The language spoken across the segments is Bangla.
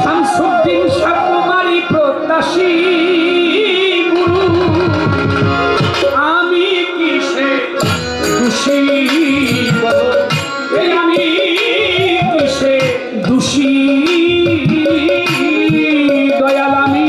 শামসুদ্দিন সাকুমারি প্রত্যাশী গুরু আমি কিসে দোষী আমি কিসে দোষী দয়াল আমি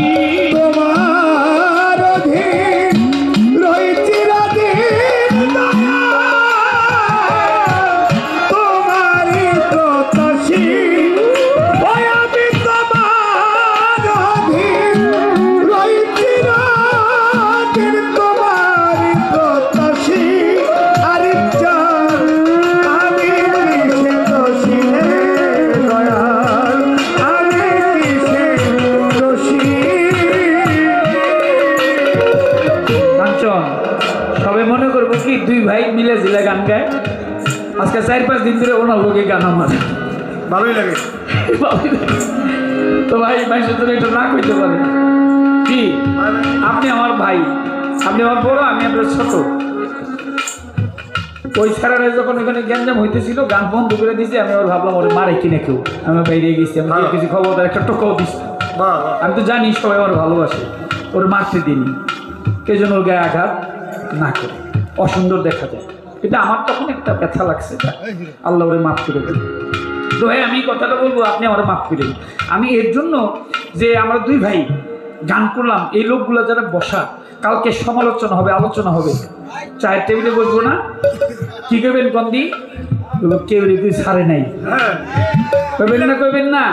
সবাই মনে করবো কি দুই ভাই মিলে জিলে গান গায়। আজকে 4-5 দিন ধরে ওনার লোকে গান আমার ভালোই লাগে। তো ভাই মানুষের জন্য এটা না করতে পারে কি? আপনি আমার ভাই, আপনি আমার বড়, আমি আপনার ছোট। ওই ছাড়ারে যখন ওখানে গ্যাঞ্জাম হইতেছিল গান বন্ধ করে দিয়েছি, আমি আবার ভাবলাম ওর মারে কিনে কেউ, আমি বাইরে গেছি, আমি কিছু খবর একটা টোকাও দিচ্ছি। আমি তো জানি সবাই আমার ভালোবাসে, ওর মারতে দিনই এই জন্য ওর গায়ে আঘাত না করে অসুন্দর দেখা যায়। এটা আমার তখন একটা ব্যথা লাগছে, আল্লাহ ওরে মাফ করে দিন। তো ভাই আমি কথাটা বলবো, আপনি আমার মাফ করেন। আমি এর জন্য যে আমরা দুই ভাই গান করলাম, এই লোকগুলো যারা বসা, কালকে সমালোচনা হবে, আলোচনা হবে, চায়ের টেবিলে বসবো না, কি করবেন কন্দি কেউ তুই ছাড়ে নাই কইবেন না, কইবেন না,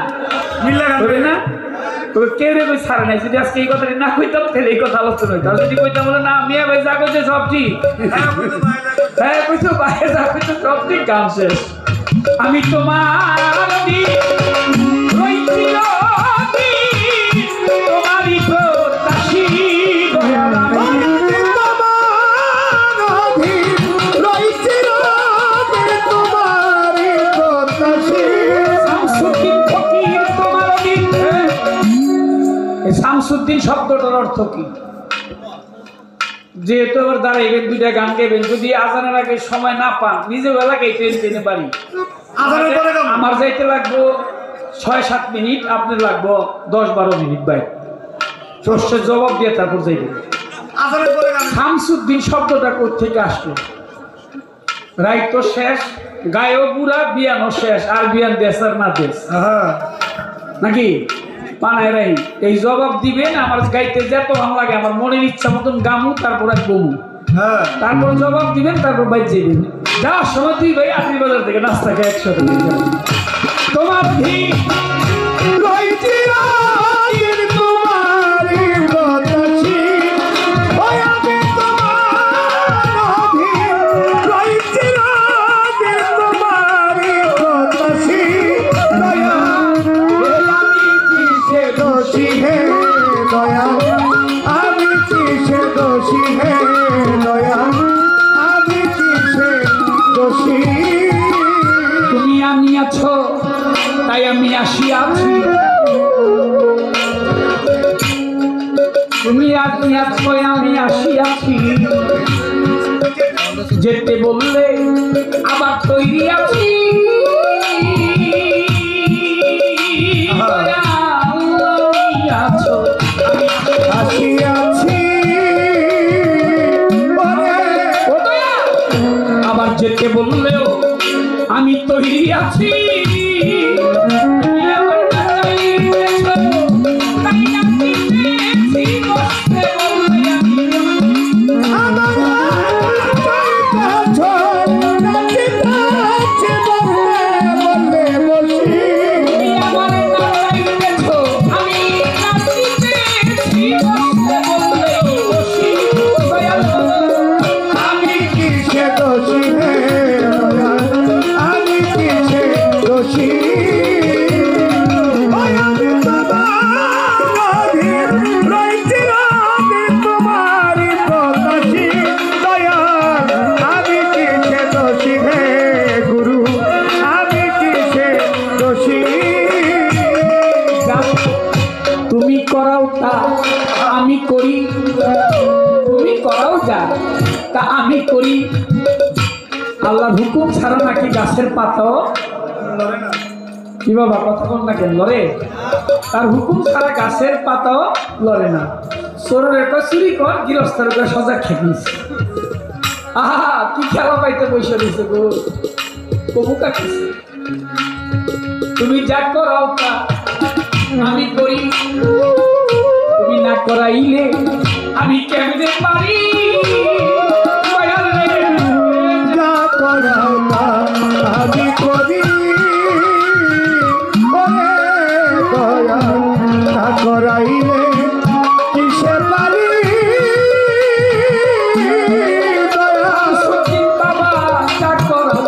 কইবেন না, কেউ রে কই ছাড়ে নাই। যদি আজকে এই কথাটা না কইতাম তাহলে এই কথা আলোচনা হইতো। যদি কইতাম বলে না মিয়া ভাই যা কইছে সব ঠিক, হ্যাঁ কইছো বাইরে যা কইছো সব ঠিক, গান শেষ। আমি তোমার তোমারই প্রত্যাশী শামসুদ্দিন শব্দটার অর্থ কি? যেহেতু আবার দাঁড়াইবেন, দুইটা গান গাইবেন, যদি আজানের আগে সময় না পান নিজে বেলাকেই টেনে পারি। আমার যাইতে লাগবো 6-7 মিনিট, আপনার লাগবো 10-12 মিনিট। ভাই প্রশ্নের জবাব দিয়ে তারপর যাইবেন। শামসুদ্দিন শব্দটা কোথেকে আসলো? রাইট তো শেষ, গায়েও বুড়া, বিয়ানো শেষ, আর বিয়ান দেশ আর না দেশ নাকি পানায় রাহি। এই জবাব দিবেন, আমার গাইতে যত ভালো লাগে, আমার মনের ইচ্ছা মতন গামু, তারপর এক বমু, তারপর জবাব দিবেন, তারপর বাইর যাইবেন। যাওয়ার সময় তুই ভাই আপনি বাজার থেকে নাস্তা খেয়ে একসাথে তোমার তুমি আমি আছো তাই আমি আসিয়াছি, তুমি আমি আছো আমি আসিয়াছি, যেতে বললে আবার তৈরি আছি, আছো আসিয়াছি, আবার যেতে বললেও আমি তৈরি আছি। তুমি করাও তা আমি করি, তুমি করাও যা তা আমি করি, আল্লাহর হুকুম ছাড়া নাকি গাছের পাতাও কি বাবা কথা বল না কেন লড়ে? তার হুকুম ছাড়া গাছের পাতাও লড়ে না। চোরের একটা চুরি কর, গৃহস্থের একটা সজাগ খেলিস। আহা কি খেলা পাইতে বসে দিছে গো, কবু কাটিছে। তুমি যা করাও তা আমি করি, তুমি না করাইলে আমি কেমনে পারি? যা করাও তা আমি করি, না করাইলে কিসে পারি? বাবা যা করাও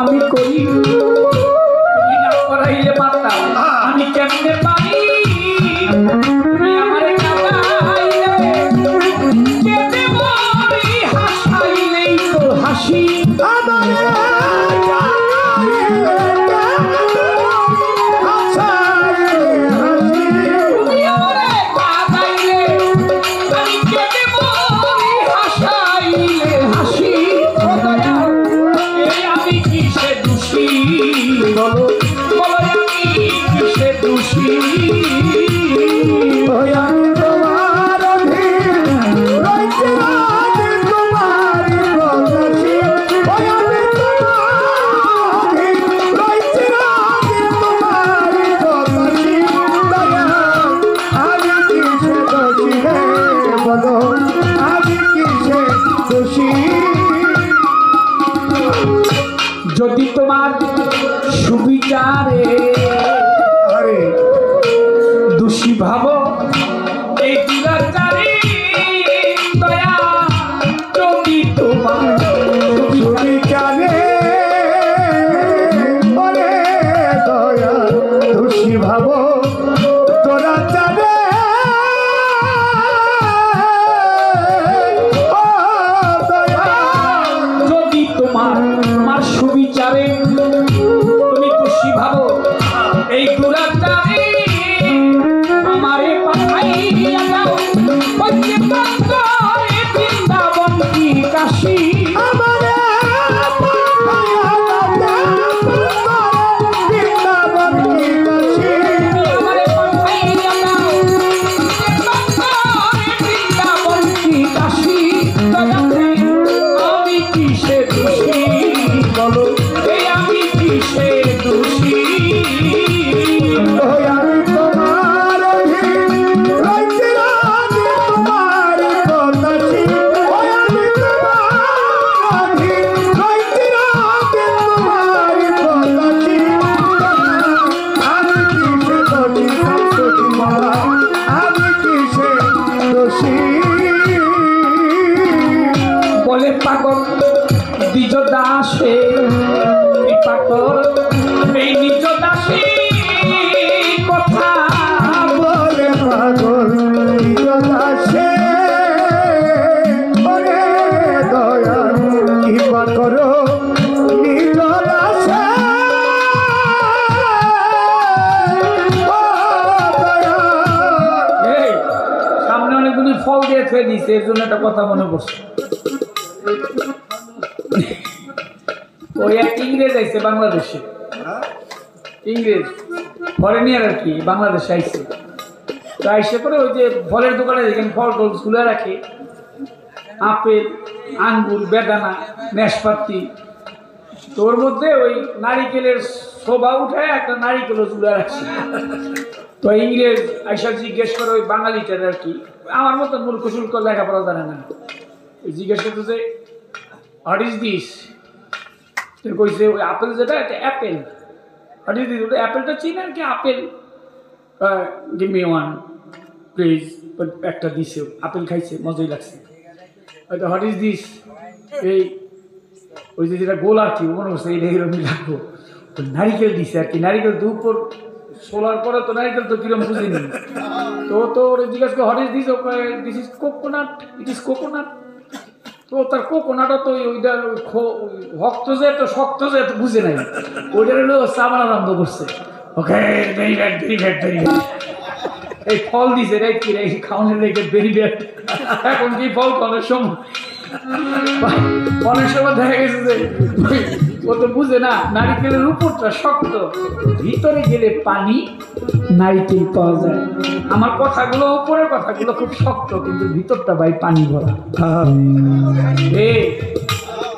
আমি করি, তুমি না করাইলে মাতা আমি কেমনে পারি? তুমি আমারে কাঁদাইলে কেঁদে মরি, হাসাইলেই তো হাসি। যদি তোমার সুবিচারে দোষী ভাবো এই দুরাচারী দয়া, যদি তোমার সুবিচারে দয়া দোষী ভাবো তোরা চাবে যদি তোমার সুবিচারে তুমি দোষী ভাবো এই দুরাচারী, আমারে পাঠাইয়া দাও বৃন্দাবন কি কাশী। আমারে বৃন্দাবন কি কাশী, আমারে পাঠাইয়া দাও বৃন্দাবন কি কাশী। আমি কিসে দোষী বলো, এই আমি কিসে দোষী? আমি তোমার তোমার বদলি, আমি তোমার বদলি, আমি কিসে দোষী? বলে পাগল দ্বিজ দাসে, এই পাগল এই নিজ দাসী কথা বলে পাগল দাসে, ওরে দয়া কৃপা করো নিজ দাসে। এই সামনে অনেকগুলি ফল দিয়ে থুয়ে দিয়েছে, এর জন্য একটা কথা মনে পড়ছে। ওই এক ইংরেজ আইছে বাংলাদেশে, ইংরেজ ফরেনিয়ার আর কি, বাংলাদেশে আইছে। তো আইসে পরে ওই যে ফলের দোকানে দেখেন ফল টল ঝুলে রাখে, আপেল আঙ্গুর বেদানা নাশপাতি, তো ওর মধ্যে ওই নারিকেলের শোভা উঠে একটা নারিকেলও ঝুলে রাখছে। তো ইংরেজ আইসা জিজ্ঞেস করে ওই বাঙালিটার আর কি, আমার মতন মূর্খ শুল্ক লেখাপড়া জানে না, জিজ্ঞেস করতে যে হোয়াট ইজ দিস? কইছে ওই আপেল যেটা একটা অ্যাপেল। What is this? ওটা অ্যাপেলটা চিনেন কি? Apple give me one please. একটা দিছে, আপেল খাইছে, মজাই লাগছে। What is this? এই ওই যে যেটা গোল আর কি, মনে হচ্ছে এই এরকম লাগবো। তো নারিকেল দিছে আর কি, নারিকেল দু উপর সোলার পরে তো নারিকেল তো কিরম বুঝিনি। তো জিজ্ঞাসা করে what is this? This is coconut, it is coconut. তো তার কোকোনাটও তো ওইটা ভক্ত যে তো শক্ত যে তো বুঝে নাই, ওইটার হলো চাবান আরম্ভ করছে। Okay very bad, very bad, very bad. এই ফল দিছে রাইট কি, এই খাওয়ানোর লেগে ভেরি ব্যাড। এখন কি ফল খাওয়ানোর সময় অনেক সময় দেখা গেছে যে ও তো বুঝে না নারিকেলের উপরটা শক্ত, ভিতরে গেলে পানি নারিকেল পাওয়া যায়। আমার কথাগুলো উপরের কথাগুলো খুব শক্ত, কিন্তু ভিতরটা ভাই পানি ভরা।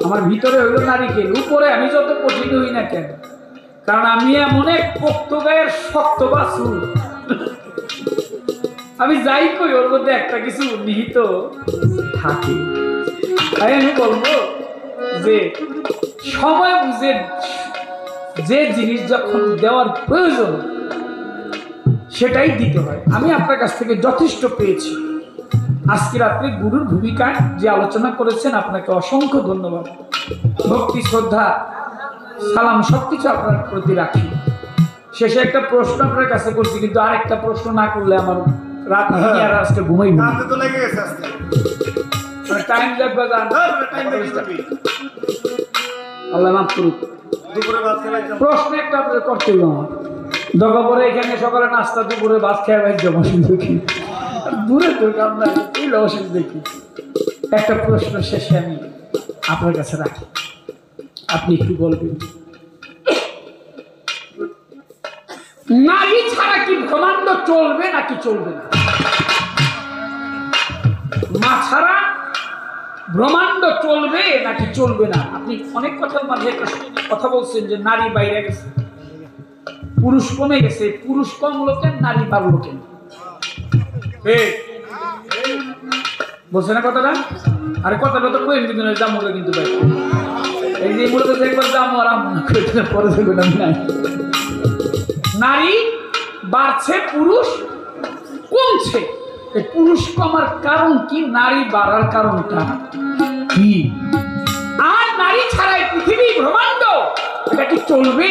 আমার ভিতরে হইলো নারিকেল, উপরে আমি যত কঠিন হই না কেন, কারণ আমি এমন এক পোক্ত গায়ের শক্ত বাছুর, আমি যাই করি ওর মধ্যে একটা কিছু নিহিত থাকে। তাই আমি বলবো যে সময় বুঝে যে জিনিস যখন দেওয়ার প্রয়োজন সেটাই দিতে হয়। আমি আপনার কাছ থেকে যথেষ্ট পেয়েছি। আজকে রাত্রে গুরুর ভূমিকায় যে আলোচনা করেছেন আপনাকে অসংখ্য ধন্যবাদ। ভক্তি, শ্রদ্ধা, সালাম সবকিছু আপনার প্রতি রাখি। শেষে একটা প্রশ্ন আপনার কাছে করছি, কিন্তু আরেকটা প্রশ্ন না করলে আমার রাত আর আজকে ঘুমাই টাইম লাগবে। আল্লাহ মাফ করুক। প্রশ্ন একটা আপনাদের করতে হবে আমার। দরকার পরে এখানে সকালে নাস্তা, দুপুরে ভাত খেয়ে ভাই জমা দেখি দূরে তো কামনা দেখি। একটা প্রশ্ন শেষে আমি আপনার কাছে রাখি, আপনি একটু বলবেন, নারী ছাড়া কি ব্রহ্মাণ্ড চলবে নাকি চলবে না? মা ছাড়া ব্রহ্মাণ্ড চলবে নাকি চলবে না? আপনি অনেক কথার মাঝে একটা কথা বলছেন যে নারী বাইরে গেছে, পুরুষ কমে গেছে। পুরুষ কম লোকের, নারী বাড়লো কেন? বলছে না কথাটা? আরে কথাটা তো কই কিন্তু না, জামুরা কিন্তু ভাই এই যে মূলত একবার জামু আর পরে দেখবেন আমি নাই। নারী বাড়ছে, পুরুষ কমছে। এই পুরুষ কমার কারণ কি, নারী বাড়ার কারণটা কি? আর নারী ছাড়াই পৃথিবী ব্রহ্মাণ্ড এটা কি চলবে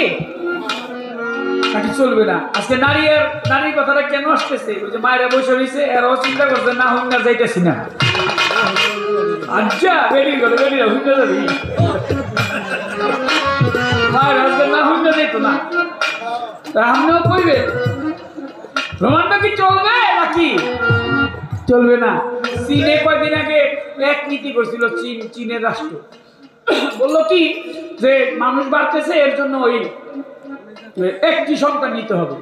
নাকি চলবে না? আজকে নারীর কথাটা কেন আসতেছে? ওই যে মায়েরা বসে রয়েছে, এরাও চিন্তা করছে না হইনা যাইতেছি না। আচ্ছা বেরিয়ে গেল, বেরিয়ে হইনা যাবি মায়ের আজকে না হইনা যাইত না। তা আপনিও কইবে ব্রহ্মাণ্ড কি চলবে নাকি চলবে না? চীনে কয়েকদিন আগে এক নীতি করছিল, চীনের রাষ্ট্র বললো কি যে মানুষ বাড়তেছে, এর জন্য ওই একটি সন্তান নিতে হবে,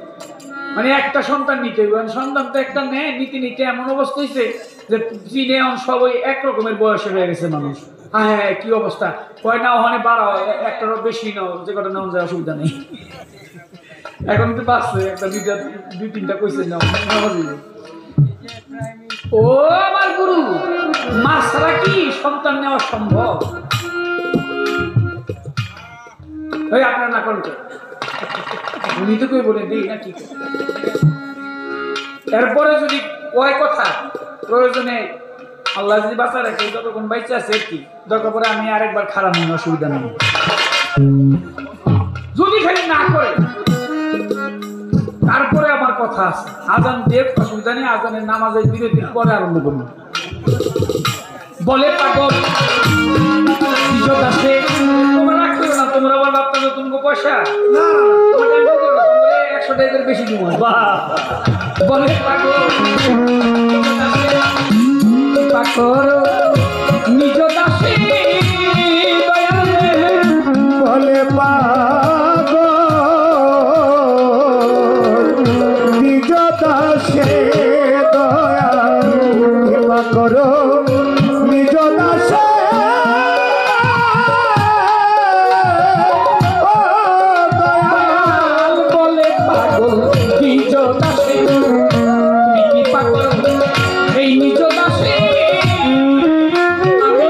মানে একটা সন্তান নিতে হবে। সন্তান তো একটা নেয়, নীতি নিতে এমন অবস্থা হয়েছে যে চীনে সবাই একরকমের বয়সে হয়ে গেছে মানুষ। হ্যাঁ হ্যাঁ কি অবস্থা, কয় না ওখানে বাড়াও, একটারও বেশি নাও, যে কটা নেওয়া যায় অসুবিধা নেই। এখন তো বাঁচছে একটা দুই তিনটা কইছে নাও। ও আমার গুরু, মা ছাড়া কি সন্তান নেওয়া সম্ভব? ওই আপনার না করেন উনি তো কই বলে দিই না কি। এরপরে যদি কয় কথা প্রয়োজনে আল্লাহ যদি বাঁচা রাখে যতক্ষণ বাইচে আছে কি দরকার পরে আমি আরেকবার খারাপ নেই, অসুবিধা নেই। যদি খালি না করে তারপরে আমার কথা আছে, আজান দিয়ে অসুবিধা নেই, আজানের নামাজের বিরতির পরে আরম্ভ করবো। বলে পাগল আছে তোমরা রাখতে না, তোমরা আবার ভাবতে নতুন পয়সা 100 টাকার বেশি দিব। বলে পাগল নিজ দাসে বলে পাগল নিজ দাসে দয়া করো, নিজ দাসে বলে পাগল নিজ দাসে, তুমি কি পাগল এই নিজ দাসে? আমি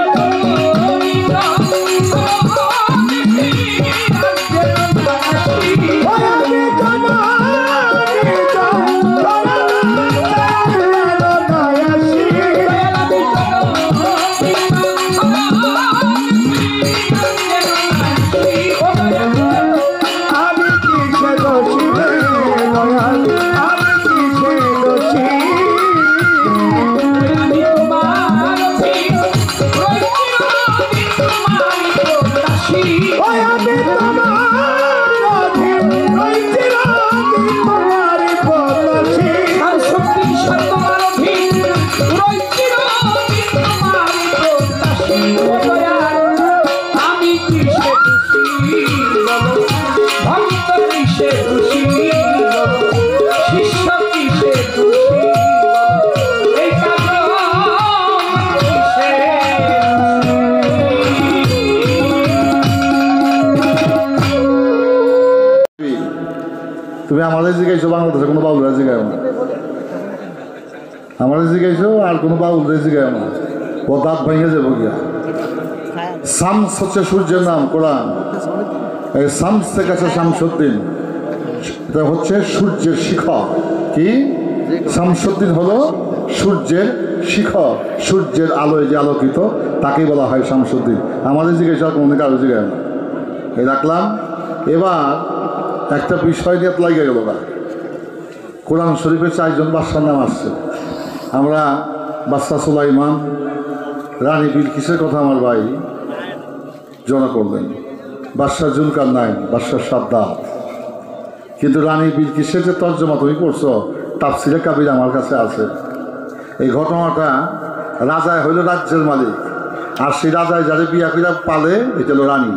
তুমি আমাদের জিজ্ঞাসো বাংলাদেশে কোনো বাউলরা জিজ্ঞায় না, আমাদের জিজ্ঞাসো আর কোনো বাউলরা জিজ্ঞায় না, ও দাঁত ভেঙে যাবো গিয়া। শামস হচ্ছে সূর্যের নাম কোরআন, এই শামস থেকে আছে শামসুদ্দিন, এটা হচ্ছে সূর্যের শিখর। কি শামসুদ্দিন হলো সূর্যের শিখর, সূর্যের আলোয় যে আলোকিত তাকেই বলা হয় শামসুদ্দিন। আমাদের জিজ্ঞাসা কোনো কারো জিজ্ঞাসা না। এই রাখলাম। এবার একটা বিষয় নিয়ে লাগিয়ে গেল না, কোরআন শরীফের 4 জন বাদশার নাম আসছে। আমরা বাদশাহ সুলাইমান, রানী বিলকিসের কথা আমার ভাই জনা করলেন, বাদশাহ জুলকারনাইন, বাদশাহ সাদ্দাত। কিন্তু রানী বিলকিসের যে তর্জমা তুমি করছো তাফসিরে কাবির আমার কাছে আছে। এই ঘটনাটা রাজায় হইল রাজ্যের মালিক, আর সেই রাজায় যারে বিয়া কিরা পালে এটা হলো রানী।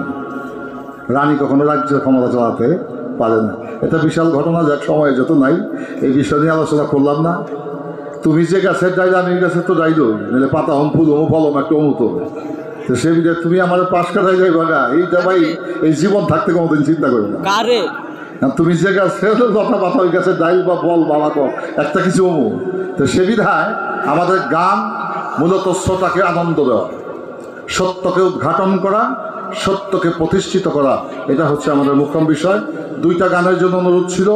রানী কখনো রাজ্যের ক্ষমতা চালাতে পারে না। এটা বিশাল ঘটনা, যাক সময় যত নাই এই বিষয় নিয়ে আলোচনা করলাম না। তুমি যে গাছের ডাইল আমি গাছের তো ডাইল নাহলে পাতা হম ফুল হম ফলম একটা অমুতো, তো সে বিধে তুমি আমার পাশ কাটাই যাইবা না, এইটা ভাই এই জীবন থাকতে কোনোদিন চিন্তা করবে না। তুমি যে গাছের লতা পাতা ওই গাছের ডাইল বা বল বাবা একটা কিছু অমু, তো সে বিধায় আমাদের গান মূলত শ্রোতাকে আনন্দ দেওয়া, সত্যকে উদ্ঘাটন করা, সত্যকে প্রতিষ্ঠিত করা, এটা হচ্ছে আমাদের মুখ্য বিষয়। 2টা গানের জন্য অনুরোধ ছিল,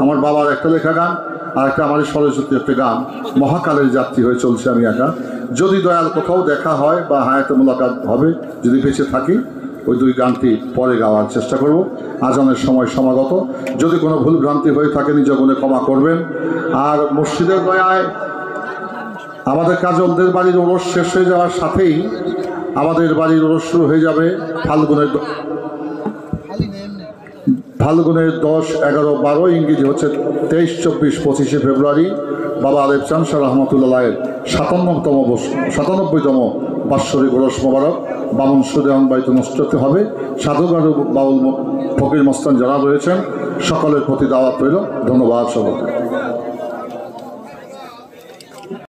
আমার বাবার একটা লেখা গান আর একটা আমার সরস্বতী একটা গান, মহাকালের যাত্রী হয়ে চলছে আমি একা। যদি দয়াল কোথাও দেখা হয় বা হায়াতে মোলাকাত হবে, যদি বেঁচে থাকি, ওই 2 গানটি পরে গাওয়ার চেষ্টা করব। আজানের সময় সমাগত, যদি কোনো ভুল ভ্রান্তি হয়ে থাকে নিজ গুণে ক্ষমা করবেন। আর মসজিদের দয়ায় আমাদের কাজলদের বাড়ির ওরস শেষ হয়ে যাওয়ার সাথেই আমাদের বাড়ির ওরস শুরু হয়ে যাবে ফাল্গুনের 10, 11, 12, ইংরেজি হচ্ছে 23, 24, 25 ফেব্রুয়ারি বাবা আলেপ চান শাহ রহমতুল্লাহের 97তম বাৎসরিক ওরস মোবারক বামন সুদেহন বাড়িতে অনুষ্ঠিত হবে। সাধুগারু বাউল ফকির মস্তান যারা রয়েছেন সকলের প্রতি দাওয়াত রইল। ধন্যবাদ সবাইকে।